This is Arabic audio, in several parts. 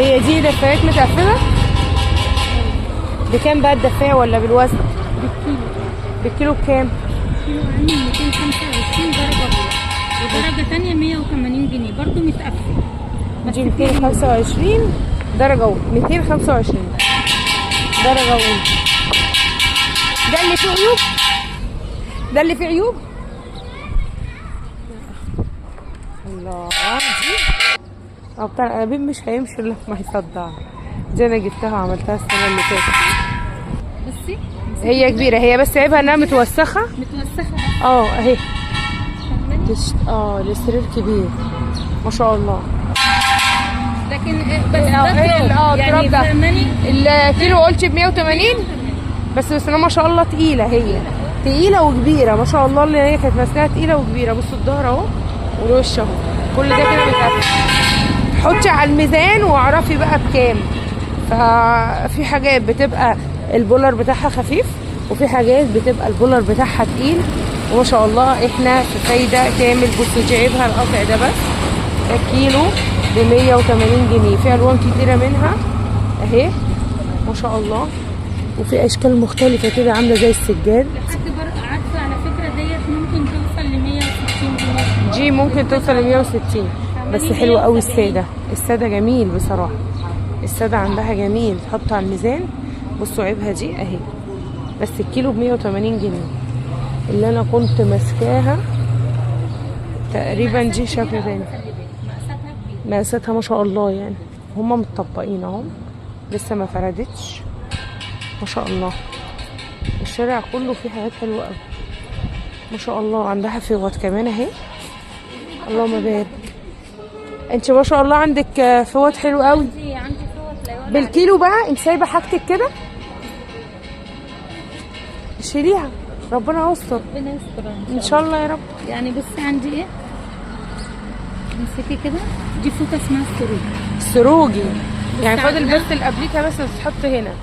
هي دي دفايات متقفله بكام بقى الدفايه ولا بالوزن؟ بالكيلو. بالكيلو بكام؟ كيلو عندي 225 درجه ابيض، ودرجه ثانيه 180 جنيه برضو متقفل. دي 225 درجه اولى، 225 درجه اولى. ده اللي فيه عيوب؟ ده اللي فيه عيوب؟ الله. دي بتاع الانابيب مش هيمشي الا ما يصدع. دي انا جبتها وعملتها السنه اللي فاتت. بصي هي كبيره، هي بس عيبها انها متوسخه. متوسخه. اهي. السرير كبير ما شاء الله. لكن بس يعني فهماني الكيلو قلت ب 180 بس انا ما شاء الله تقيله، هي تقيله وكبيره ما شاء الله. اللي هي كانت ماسكاها تقيله وكبيره. بصوا الظهر اهو والوش اهو، كل ده كده متقفل. حطي على الميزان واعرفي بقى بكام. ففي حاجات بتبقى البولر بتاعها خفيف، وفي حاجات بتبقى البولر بتاعها تقيل. وما شاء الله احنا في فايده كامل. بصوا دي عيبها القطع ده بس. ده كيلو ب 180 جنيه. في الوان كتيره منها اهي ما شاء الله، وفي اشكال مختلفه كده عامله زي السجاد. لحد برضه عارفه على فكره ديت ممكن توصل ل 160 جنيه. دي ممكن توصل ل 160 بس حلوه قوي. الساده جميل بصراحه. الساده عندها جميل. تحط على الميزان. بصوا عيبها دي اهي، بس الكيلو ب 180 جنيه. اللي انا كنت ماسكاها تقريبا دي شكل تاني. مقاساتها ما شاء الله يعني هما متطبقين اهو، لسه ما فردتش ما شاء الله. الشارع كله فيه حاجات حلوه قوي ما شاء الله. عندها فوط كمان اهي، اللهم بارك. انت ما شاء الله عندك فوط حلو قوي. عندي فوط بالكيلو بقى. انت سايبه حاجتك كده؟ شيليها، ربنا يستر. ربنا يستر ان شاء الله يا رب. يعني بصي عندي ايه، امسكي كده. دي فوطه اسمها السروجي يعني فاضل بس الابليكه بس تتحط هنا.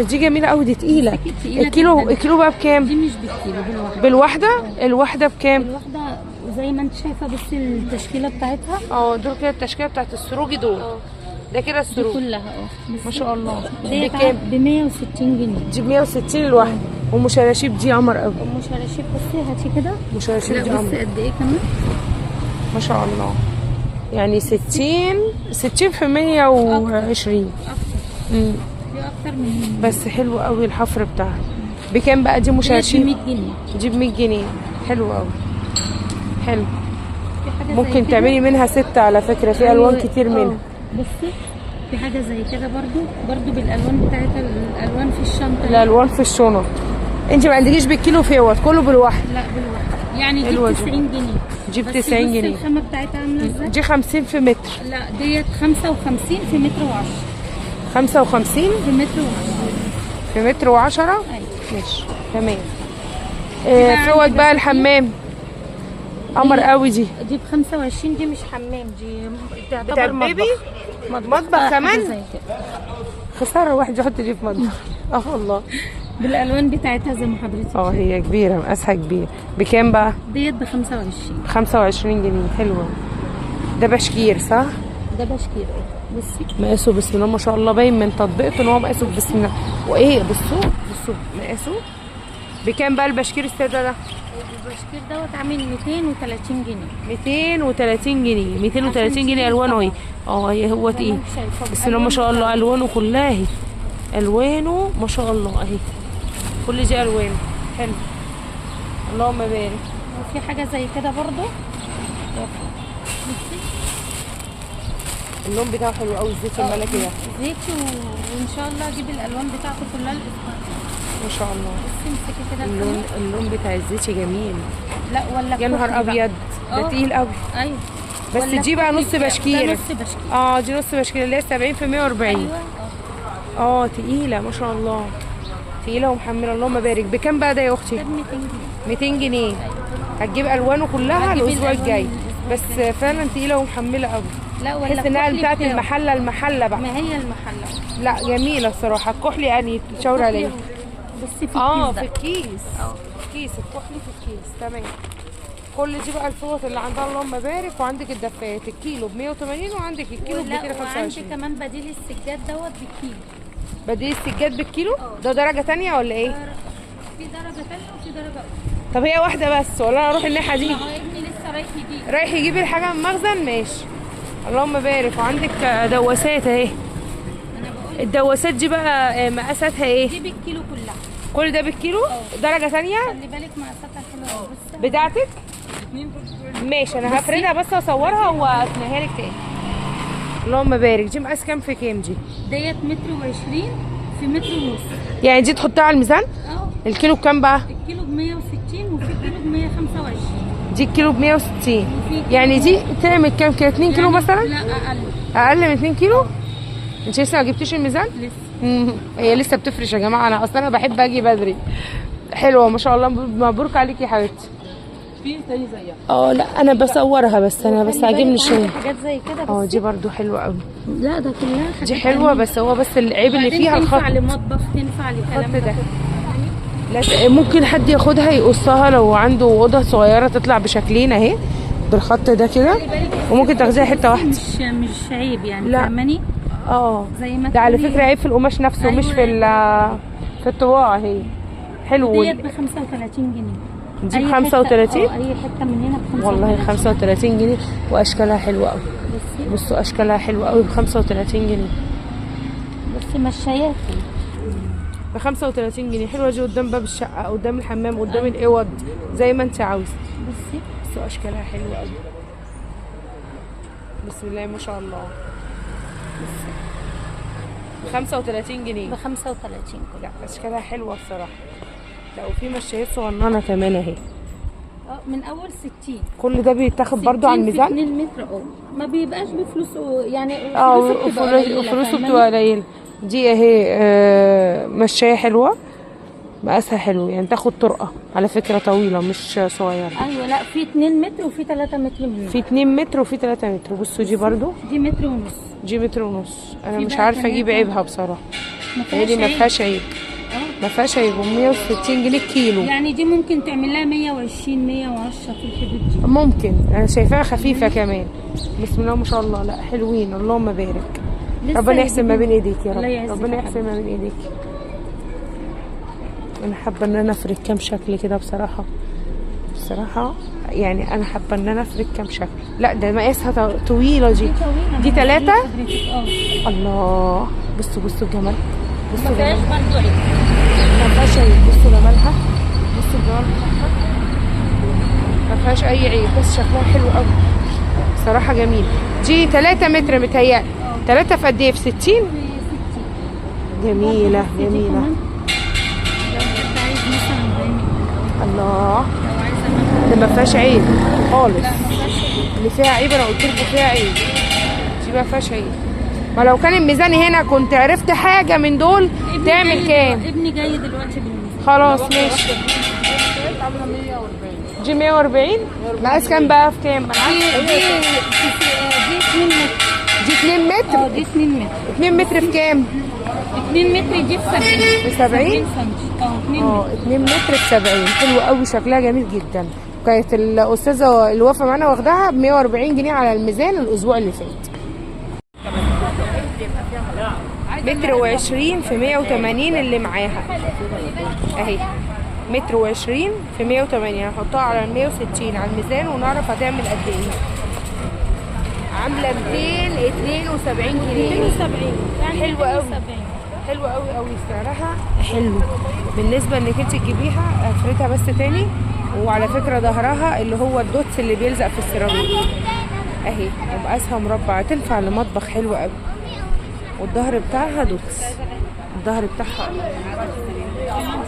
دي جميله قوي، دي تقيله. الكيلو بقى بكام؟ دي مش بالكيلو، الواحده بكام؟ الواحده زي ما انت شايفه. بصي التشكيله بتاعتها. دول كده التشكيله بتاعت السروجي دول. ده كده السروج كلها ما شاء الله. بكام؟ ب 160 جنيه. دي ب 160 الواحده. ومشراشيب دي قمر قوي. المشراشيب بصي هاتي كده. مشراشيب دي قمر. بصي قد ايه كمان ما شاء الله. يعني 60 في 120. في اكتر من بس حلو قوي الحفر بتاعها. بكام بقى دي مشراشيب؟ ب 100 جنيه. دي ب 100 جنيه. حلو قوي. حلو. ممكن تعملي منها 6 على فكره. في الوان كتير منها. بصي في حاجه زي كده برضو بالالوان بتاعتها. الالوان في الشنطه. الالوان في الشنط. انت ما عندكيش بالكيلو فيوت، كله بالواحد؟ لا بالواحد. يعني دي ب 90 جنيه. دي ب 90 جنيه. بصي الخامه بتاعتها عامله ازاي. دي 50 في متر. لا ديت 55 في متر و10. 55 في متر و10. في متر و10. ايوه ماشي تمام. فوت بقى الحمام قمر قوي. دي ب 25. دي مش حمام، دي بتاع بيبي. مطبخ كمان. خساره واحد يحط دي في مطبخ. والله. بالالوان بتاعتها زي ما حضرتك هي كبيره، مقاسها كبير. بكام بقى؟ ديت ب 25. 25 جنيه. حلوه. ده بشكير صح؟ ده بشكير. بصي مقاسه بسم الله ما شاء الله، باين من تطبيقته ان هو مقاسه بسم الله. وايه بصوا مقاسه. بكام بقى البشكير الساده ده؟ البشكير دوت عامل 230 جنيه. 230 جنيه. 230 جنيه. الوانه اهي. هي هو ايه بسم الله ما شاء الله. الوانه كلها اهي. الوانه ما شاء الله اهي. كل دي الوان حلو. اللهم بارك. وفي حاجه زي كده برضو. اللون بتاعه حلو قوي. الزيت الملكي ده زيتي وان شاء الله اجيب الالوان بتاعته كلها الاسبوع ما شاء الله. بصي امسكي كده اللون بتاع الزيتي جميل. لا ولا يا نهار ابيض. ده تقيل قوي. ايوه بس دي بقى نص بشكير. ده نص بشكير. دي نص بشكير اللي هي 70 في 140. ايوه. تقيله ما شاء الله. تقيله ومحمله. اللهم بارك. بكام بقى ده يا اختي؟ ده ب 200 جنيه. 200 جنيه. هتجيب الوانه كلها الاسبوع الجاي. بس فعلا تقيله ومحمله قوي. لا ولا تحس انها بتاعت المحله بقى. ما هي المحله. لا جميله الصراحه. الكحلي يعني تشاور عليه. بصي في الكيس في الكيس. الكيس الكحلي في الكيس. تمام. كل دي بقى الفوط اللي عندها اللهم بارك. وعندك الدفايات الكيلو ب 180 وعندك الكيلو ب وعندي 225. كمان بديل السجاد دوت بالكيلو. بديل السجاد بالكيلو ده درجه تانية ولا ايه؟ في درجه ثانيه وفي درجه اولى. طب هي واحده بس ولا انا اروح الناحيه دي؟ ما هو ابني لسه رايح يجيب. رايح يجيب الحاجه من المخزن. ماشي اللهم بارك. وعندك دواسات اهي. انا بقول الدواسات دي بقى مقاساتها ايه؟ دي بالكيلو كلها. كل ده بالكيلو درجه تانية خلي بالك مقاساتها حلوه بص. بتاعتك. ماشي انا هفردها بس واصورها واثنيها لك تاني. اللهم بارك. دي مقاس كام في كام دي؟ ديت متر و20 في متر ونص. يعني دي تحطها على الميزان؟ الكيلو بكام بقى؟ الكيلو ب 160 وفي كيلو ب 125. دي الكيلو ب 160. يعني دي تعمل كام كده؟ 2 كيلو مثلا؟ لا اقل. اقل من 2 كيلو؟ انت لسه ما جبتيش الميزان؟ لسه. هي لسه بتفرش يا جماعه. انا اصلا بحب اجي بدري. حلوه ما شاء الله. مبروك عليكي يا حبيبتي. في تاني زيها. لا انا بصورها بس. انا بس عاجبني الشغل. حاجات زي كده بس. دي برضو حلوه قوي. لا ده كلها حاجات دي حلوه بس هو بس العيب اللي فيها الخط. تنفع لمطبخ، تنفع لكلام الخط ده. ممكن حد ياخدها يقصها لو عنده اوضه صغيره تطلع بشكلين اهي بالخط ده كده. وممكن تاخديها حته واحده. مش عيب يعني. لا. فاهماني؟ زي ما ده على تقولي. فكره عيب في القماش نفسه. أيوة. مش في الطباعه. هي حلو. ديت ب 35 جنيه. دي ب 35؟ اي حته من هنا ب 35. والله 35 جنيه. واشكالها حلوه قوي. بصوا اشكالها حلوه قوي ب 35 جنيه. بصي مشايات ب 35 جنيه. حلوه دي قدام باب الشقه، قدام الحمام، قدام الاوض، زي ما انت عاوزه. بصوا اشكالها حلوه قوي. بسم الله ما شاء الله. 35 جنيه. ب 35 لا اشكالها حلوه الصراحه. لا وفي مشايات صغننه كمان اهي. من اول 60. كل ده بيتاخد برضو على الميزان؟ 2 متر. ما بيبقاش بفلوسه يعني. فلوسه بتبقى قليله. دي اهي مشايه حلوه. مقاسها حلو يعني تاخد طرقه على فكره طويله مش صغيره. ايوه. لا في 2 متر وفي 3 متر منه. في 2 متر وفي 3 متر. بصوا دي برضو. دي متر ونص. دي متر ونص. انا مش عارفه اجيب عيبها بصراحه. هي دي ما فيهاش عيب. ما فيهاش عيب. 160 جنيه الكيلو. يعني دي ممكن تعمل لها 120 110 في الحدود دي. ممكن. انا شايفاها خفيفه كمان. بسم الله ما شاء الله. لا حلوين اللهم بارك. ربنا يحسن ما بين ايديك يا رب. ربنا يحسن ما بين ايديك. انا حابه ان انا افرد كام شكل كده بصراحه. يعني انا حابه ان انا افرد كام شكل. لا ده مقاسها طويله دي. دي 3. الله. بصوا الجمال. ما فيهاش برضه عيب. ما فيهاش عيب. بصوا جمالها. بصوا الجمال بتاعها. ما فيهاش اي عيب بس شكلها حلو قوي صراحه. جميل. دي 3 متر متهيألي. 3 في قد ايه؟ في 60. جميله. الله. ده ما فيهاش عيب خالص. اللي فيها عيب انا قلت لكم فيها عيب. دي ما فيهاش عيب. ما لو كان الميزان هنا كنت عرفت حاجه من دول تعمل كام. ابني جاي دلوقتي بالميزان. خلاص ماشي. دي 140. مقاس كام بقى في كام؟ دي 2 متر. دي 2 متر. دي 2 متر. 2 متر في كام؟ 2 متر دي ب 70. ب 70 سم. 2 متر ب 70. حلوه قوي شكلها جميل جدا. كانت الاستاذه اللي واقفه معانا واخداها ب 140 جنيه على الميزان الاسبوع اللي فات. متر و20 في 180 اللي معاها اهي. متر و20 في 180. هنحطها على 160 على الميزان ونعرف هتعمل قد ايه. عامله 272 جنيه. 270 يعني حلوه قوي. حلوه قوي سعرها حلو بالنسبه انك انت تجيبيها. افردها بس تاني. وعلى فكره ظهرها اللي هو الدوتس اللي بيلزق في السيراميك اهي. ومقاسها مربع. تنفع لمطبخ حلو قوي. والظهر بتاعها دوتس. الظهر بتاعها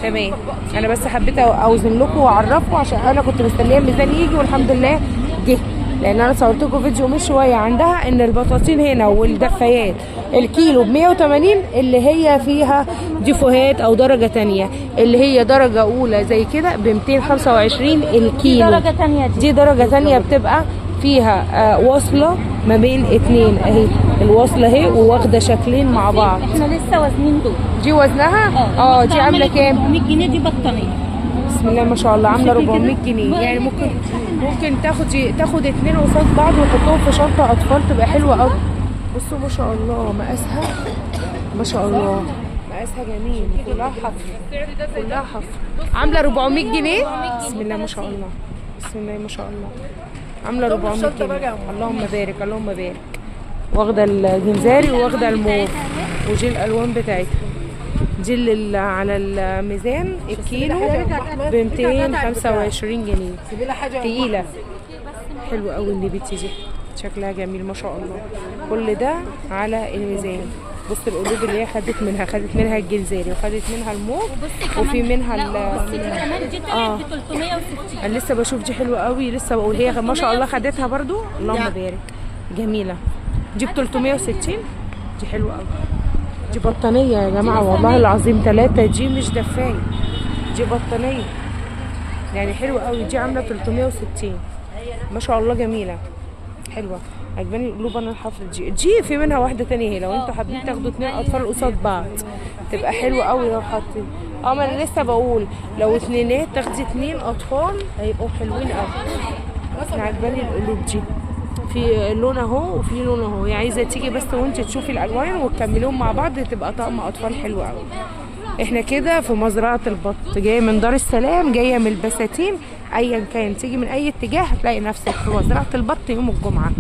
تمام. انا بس حبيت اوزن لكم واعرفكم عشان انا كنت مستنيه الميزان يجي والحمد لله جه. لان انا صورت لكم فيديو من شويه عندها ان البطاطين هنا والدفايات الكيلو ب 180 اللي هي فيها ديفوهات او درجه تانية. اللي هي درجه اولى زي كده ب 225 الكيلو. درجه تانية. دي درجه تانية بتبقى فيها واصله ما بين 2 اهي. الواصله اهي وواخده شكلين مع بعض. احنا لسه وزنين دول. دي وزنها دي عامله كام؟ 400 جنيه. دي بطانيه. بسم الله ما شاء الله، عامله 400 جنيه. يعني ممكن تاخد اتنين قصاد بعض وتحطهم في شنطه اطفال تبقى حلوه قوي. بصوا ما شاء الله مقاسها ما شاء الله، مقاسها جميل، كلها حفر كلها حفر. عامله 400 جنيه. بسم الله ما شاء الله، بسم الله ما شاء الله، عامله 400 جنيه. اللهم بارك اللهم بارك. واخده الجنزاري واخده الموف وجي الالوان بتاعتها. جل على الميزان الكيلو ب 225 جنيه. تقيله حلوه قوي اللي بتيجي، شكلها جميل ما شاء الله. كل ده على الميزان. بص القلوب اللي هي خدت منها الجنزاري وخدت منها الموف وفي منها بصي كمان دي طلعت ب 360. انا لسه بشوف دي حلوه قوي، لسه بقول هي ما شاء الله خدتها برضو. اللهم بارك، جميله. دي ب 360. دي حلوه قوي. دي بطانيه يا جماعه والله العظيم 3 دي مش دفايه، دي بطانيه يعني حلوه قوي. دي عامله 360 ما شاء الله، جميله حلوه عجباني القلوب. انا الحفر دي في منها واحده تانية اهي، لو انتوا حابين تاخدوا 2 اطفال قصاد بعض تبقى حلوه قوي. لو حاطين ما انا لسه بقول لو اتنينات تاخدي 2 اطفال هيبقوا حلوين قوي. عجباني القلوب دي، في لون اهو وفي لون اهو. هي عايزه تيجي بس وانت تشوفي الالوان وتكمليهم مع بعض تبقى طقم اطفال حلو قوي. احنا كده في مزرعه البط، جايه من دار السلام، جايه من البساتين، ايا كان تيجي من اي اتجاه هتلاقي نفسك في مزرعه البط يوم الجمعه.